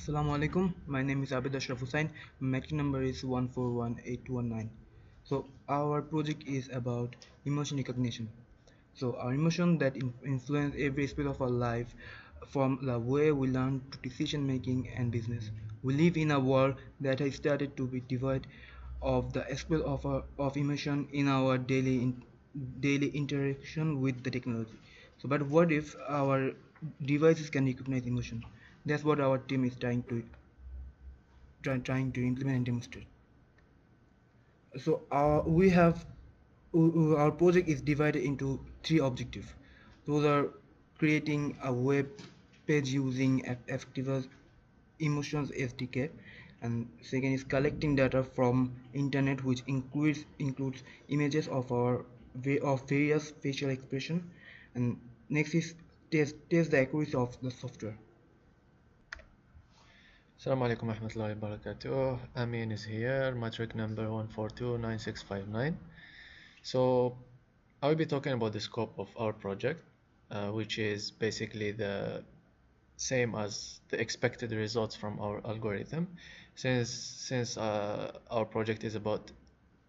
Assalamu alaikum. My name is Abid Ashraf Hussain. Metric number is 1418219. So our project is about emotion recognition. So our emotion that influence every aspect of our life, from the way we learn to decision making and business. We live in a world that has started to be devoid of the aspect of emotion in our daily interaction with the technology. So, but what if our devices can recognize emotion? That's what our team is trying to implement and demonstrate. So we have our project is divided into three objectives. Those are creating a web page using effective emotions SDK, and second is collecting data from internet, which includes images of of various facial expression, and next is test the accuracy of the software. Assalamu alaikum warahmatullahi wabarakatuh. Amin is here, matric number 1429659. So I will be talking about the scope of our project, which is basically the same as the expected results from our algorithm. Since our project is about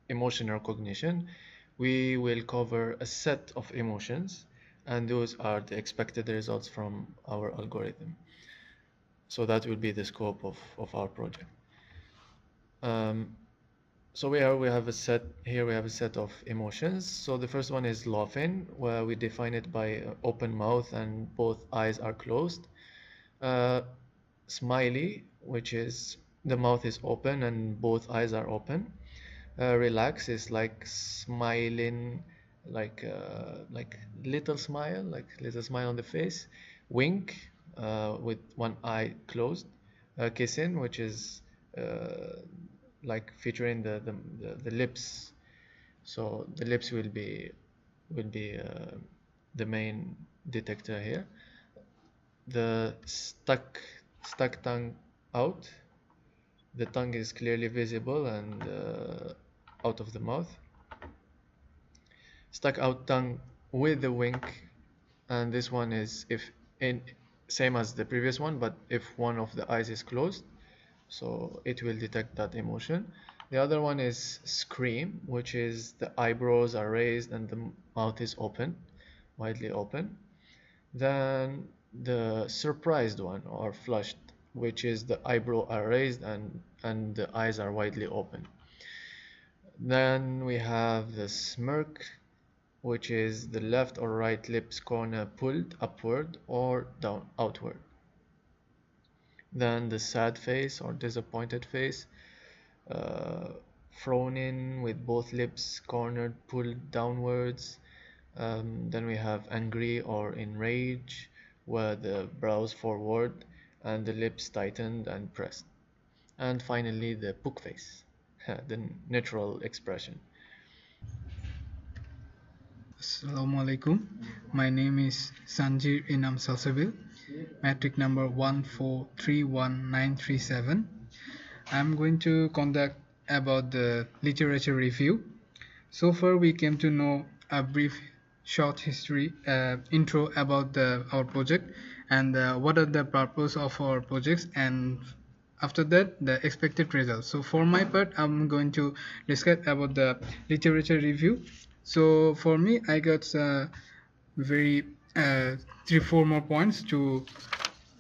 emotion recognition, we will cover a set of emotions, and those are the expected results from our algorithm. So that will be the scope of our project. So we have a set here. We have a set of emotions. So the first one is laughing, where we define it by open mouth and both eyes are closed. Smiley, which is the mouth is open and both eyes are open. Relax is like smiling, like little smile on the face. Wink, with one eye closed. Kissing, which is like featuring the lips. So the lips will be the main detector here. The stuck tongue out. The tongue is clearly visible and out of the mouth. Stuck out tongue with the wink, and this one is if in same as the previous one, but if one of the eyes is closed, so it will detect that emotion. The other one is scream, which is the eyebrows are raised and the mouth is open, widely open. Then the surprised one, or flushed, which is the eyebrow are raised and the eyes are widely open. Then we have the smirk, which is the left or right lips corner pulled upward or down outward. Then the sad face or disappointed face, frowning with both lips cornered pulled downwards. Then we have angry or enraged, where the brows forward and the lips tightened and pressed. And finally the pook face, the neutral expression. Assalamu alaikum. My name is Sanjir Inam Salsabil, matric number 1431937. I'm going to conduct about the literature review. So far we came to know a brief short history intro about our project and what are the purpose of our projects, and after that the expected results. So for my part, I'm going to describe about the literature review. So for me, I got very 3-4 more points to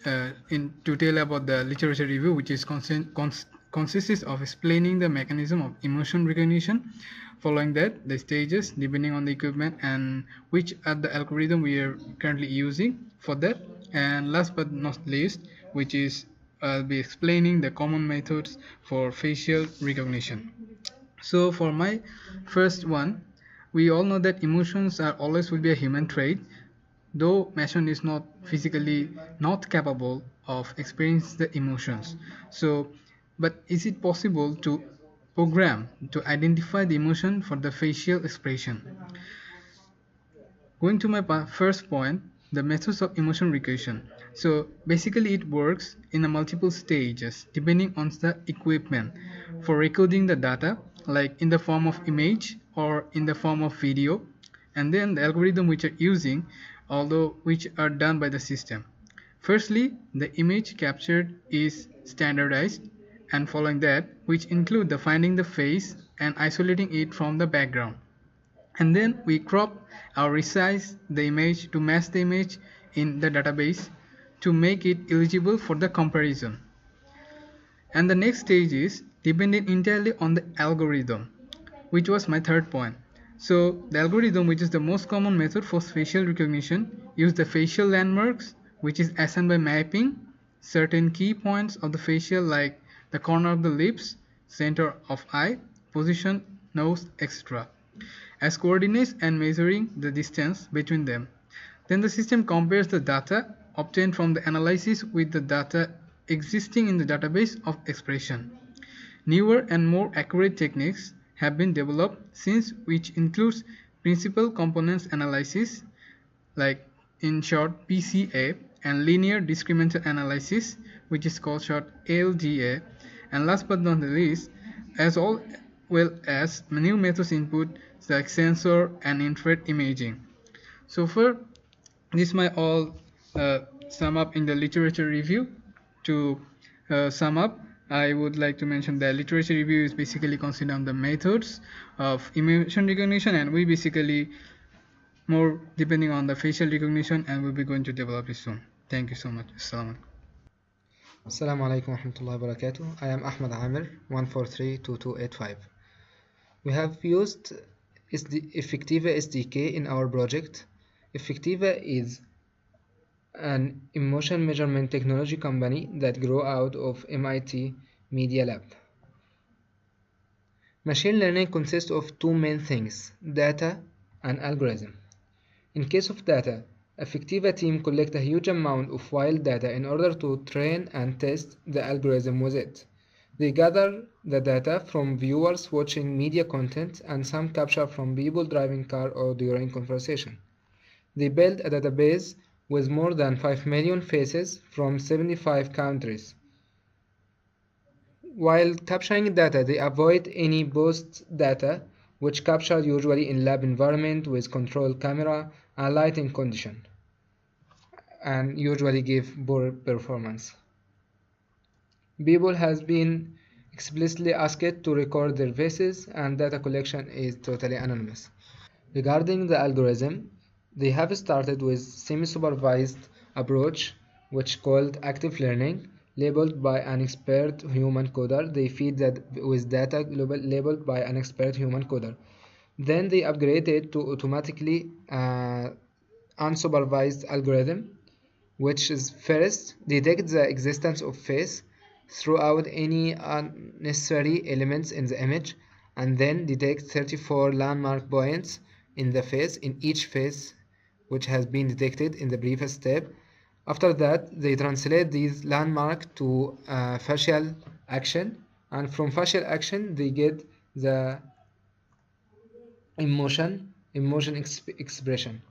tell about the literature review, which is consists of explaining the mechanism of emotion recognition. Following that, the stages depending on the equipment and which are the algorithm we are currently using for that. And last but not least, which is I'll be explaining the common methods for facial recognition. So for my first one, we all know that emotions are always will be a human trait, though machine is not physically not capable of experiencing the emotions. So, but is it possible to program to identify the emotion for the facial expression? Going to my first point, the methods of emotion recognition. So basically it works in a multiple stages depending on the equipment for recording the data, like in the form of image or in the form of video, and then the algorithm which are using, although which are done by the system. Firstly, the image captured is standardized, and following that, which include the finding the face and isolating it from the background. And then we crop or resize the image to match the image in the database to make it eligible for the comparison. And the next stage is dependent entirely on the algorithm, which was my third point. So the algorithm, which is the most common method for facial recognition, use the facial landmarks, which is assigned by mapping certain key points of the facial, like the corner of the lips, center of eye, position, nose, etc., as coordinates and measuring the distance between them. Then the system compares the data obtained from the analysis with the data existing in the database of expression. Newer and more accurate techniques have been developed since, which includes principal components analysis, like in short PCA, and linear discriminant analysis, which is called short LDA, and last but not the least, as well as new methods input like sensor and infrared imaging. So for this might all sum up in the literature review. To sum up, I would like to mention that literature review is basically considered on the methods of emotion recognition, and we basically more depending on the facial recognition, and we'll be going to develop it soon. Thank you so much. Assalamu alaikum. Assalamu alaikum wa rahmatullahi wa barakatuh. I am Ahmed Amir, 1432285. We have used Effectiva SDK in our project. Effectiva is an emotion measurement technology company that grew out of MIT Media Lab. Machine learning consists of two main things: data and algorithm. In case of data, Effectiva team collect a huge amount of wild data in order to train and test the algorithm with it. They gather the data from viewers watching media content and some capture from people driving car or during conversation. They build a database with more than 5 million faces from 75 countries. While capturing data, they avoid any post data, which captured usually in lab environment with controlled camera and lighting condition, and usually give poor performance. People has been explicitly asked to record their faces, and data collection is totally anonymous. Regarding the algorithm, they have started with semi-supervised approach, which called active learning, labeled by an expert human coder. They feed that with data labeled by an expert human coder. Then they upgraded to automatically unsupervised algorithm, which is first detect the existence of face throughout any unnecessary elements in the image, and then detect 34 landmark points in the face in each face which has been detected in the previous step. After that, they translate these landmarks to facial action, and from facial action they get the emotion expression.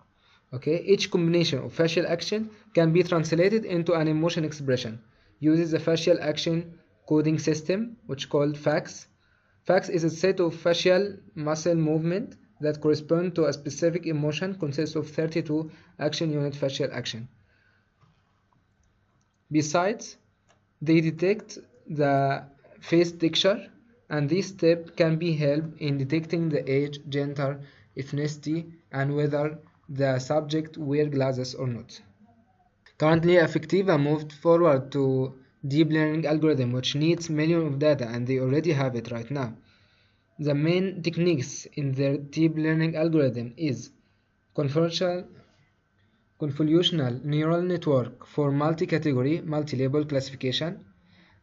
Okay, each combination of facial action can be translated into an emotion expression. Uses the facial action coding system, which called FACS. FACS is a set of facial muscle movement that correspond to a specific emotion, consists of 32 action unit facial action. Besides, they detect the face texture, and this step can be helped in detecting the age, gender, ethnicity, and whether the subject wear glasses or not. Currently, Effectiva moved forward to deep learning algorithm, which needs millions of data, and they already have it right now. The main techniques in their deep learning algorithm is convolutional neural network for multi-category, multi-label classification,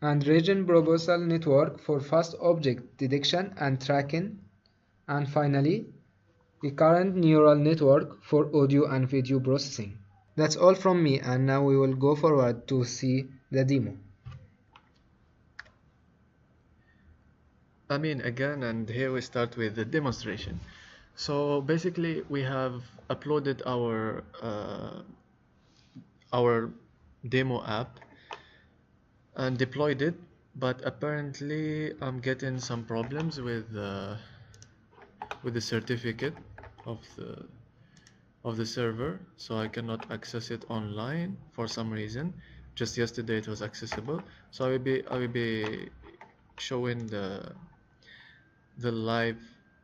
and region proposal network for fast object detection and tracking, and finally, recurrent neural network for audio and video processing. That's all from me, and now we will go forward to see the demo. I mean, again, and here we start with the demonstration. So basically, we have uploaded our demo app and deployed it, but apparently I'm getting some problems with the certificate of of the server, so I cannot access it online for some reason. Just yesterday it was accessible, so I will be showing the live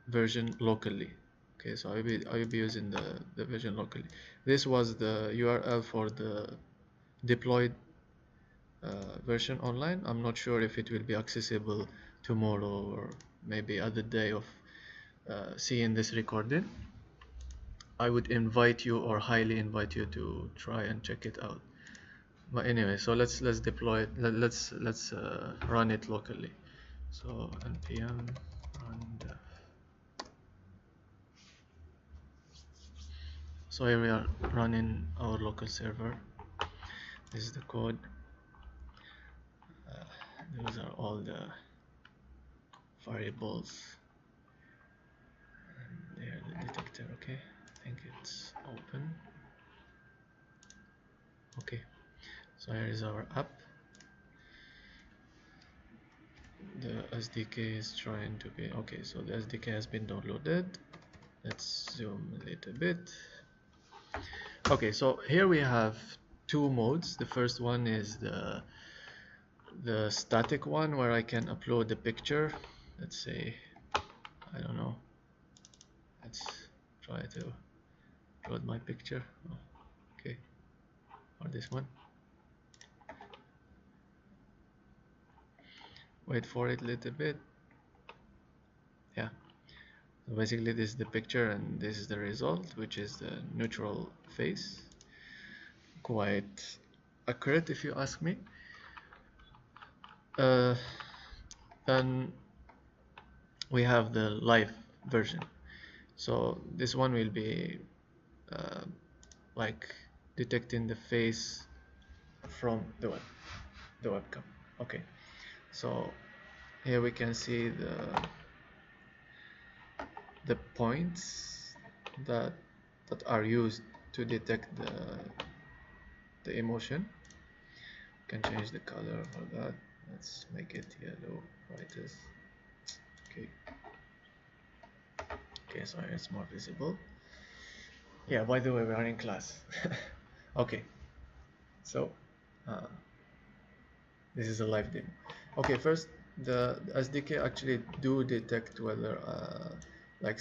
version locally. Okay, so I will be using the version locally. This was the URL for the deployed version online. I'm not sure if it will be accessible tomorrow or maybe other day of seeing this recording. I would invite you, or highly invite you, to try and check it out. But anyway, so let's deploy it. Let's run it locally. So npm run dev. So here we are running our local server. This is the code. Those are all the variables. And there, the detector. Okay, I think it's open. Okay, so here is our app. The SDK is trying to be okay. So the SDK has been downloaded. Let's zoom a little bit. Okay, so here we have two modes. The first one is the static one, where I can upload the picture. Let's say, I don't know, let's try to upload my picture. Oh, okay, or this one. Wait for it a little bit. Yeah, so basically this is the picture and this is the result, which is the neutral face. Quite accurate, if you ask me. Then we have the live version. So this one will be like detecting the face from the webcam. Okay, so here we can see the points that are used to detect the emotion. You can change the color for that. Let's make it yellow, brightest. Okay. Okay, so it's more visible. Yeah, by the way, we are in class. Okay, so this is a live demo. Okay, first, the SDK actually do detect whether like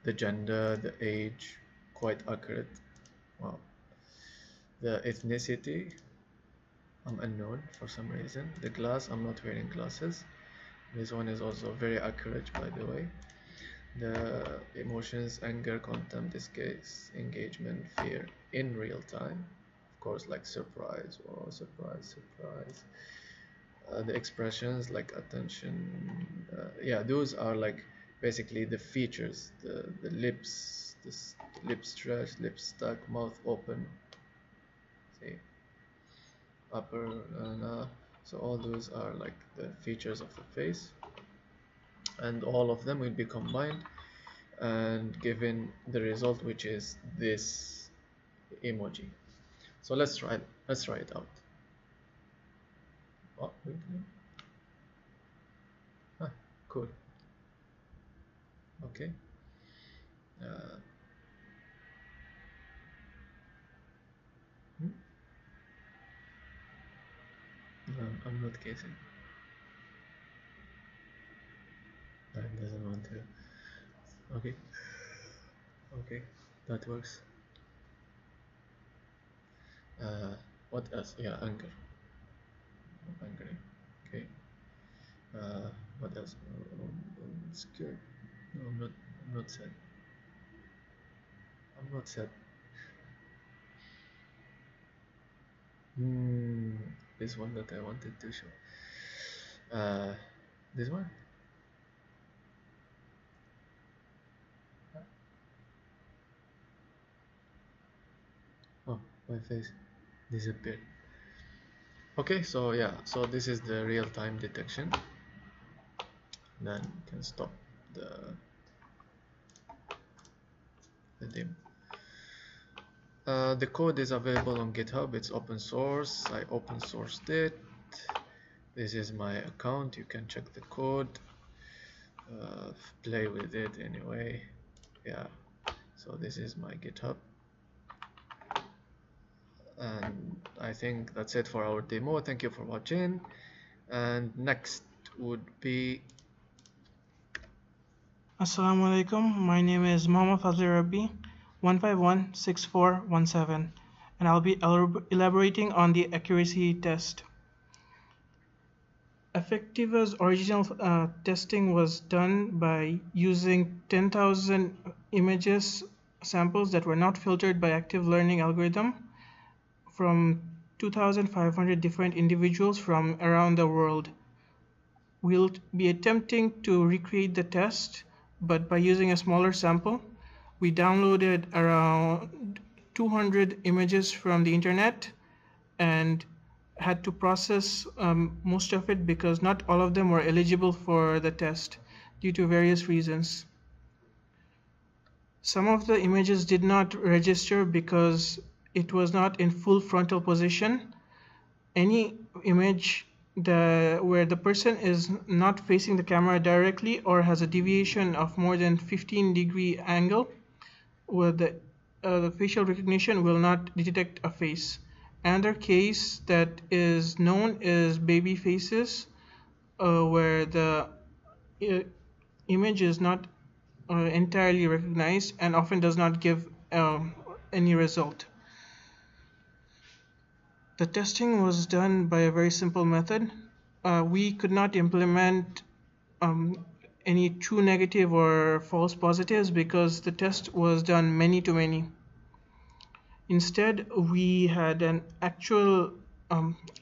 the gender, the age, quite accurate. Wow. The ethnicity, I'm unknown for some reason. The glass, I'm not wearing glasses. This one is also very accurate, by the way. The emotions, anger, contempt, disgust, engagement, fear in real time. Of course, like surprise, oh, surprise, surprise. The expressions like attention, yeah, those are like basically the features. The lips, lip stretch, lip stuck, mouth open. See, upper, so all those are like the features of the face, and all of them will be combined and given the result, which is this emoji. So let's try it out. Oh, wait, ah, cool. Okay. No, I'm not guessing. No, it doesn't want to. Okay. Okay, that works. What else? Yeah, anger. I'm angry. Okay. What else? I'm scared. No, I'm not. I'm not sad. I'm not sad. This one that I wanted to show. This one. Oh, my face disappeared. Okay, so yeah, so this is the real-time detection. Then you can stop the demo. The code is available on GitHub. It's open source. I open sourced it. This is my account. You can check the code, play with it anyway. Yeah, So this is my GitHub, and I think that's it for our demo. Thank you for watching, and next would be Assalamu alaikum. My name is Mohammad Fazli Rabbi, 1516417, and I'll be elaborating on the accuracy test. Effectiva's original testing was done by using 10,000 images samples that were not filtered by active learning algorithm from 2,500 different individuals from around the world. We'll be attempting to recreate the test, but by using a smaller sample. We downloaded around 200 images from the internet and had to process most of it because not all of them were eligible for the test due to various reasons. Some of the images did not register because it was not in full frontal position. Any image where the person is not facing the camera directly or has a deviation of more than 15-degree angle, where the facial recognition will not detect a face. Another case that is known is baby faces, where the image is not entirely recognized and often does not give any result. The testing was done by a very simple method. We could not implement any true negative or false positives because the test was done many to many. Instead, we had an actual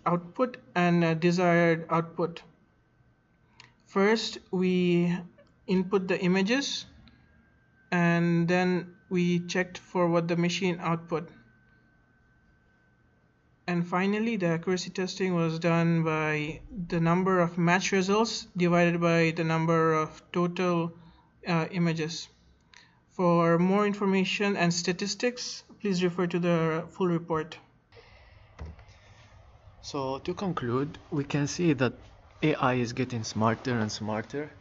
output and a desired output. First, we input the images and then we checked for what the machine output. And finally, the accuracy testing was done by the number of match results divided by the number of total images. For more information and statistics, please refer to the full report. So to conclude, we can see that AI is getting smarter and smarter,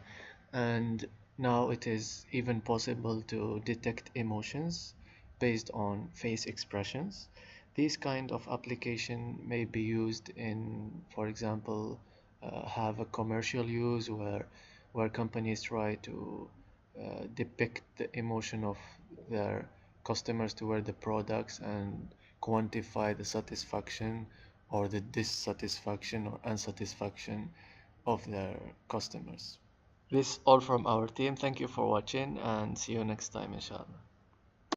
and now it is even possible to detect emotions based on face expressions. These kind of application may be used in, for example, have a commercial use where companies try to depict the emotion of their customers toward the products and quantify the satisfaction or the dissatisfaction or unsatisfaction of their customers. This all from our team. Thank you for watching and see you next time, inshallah.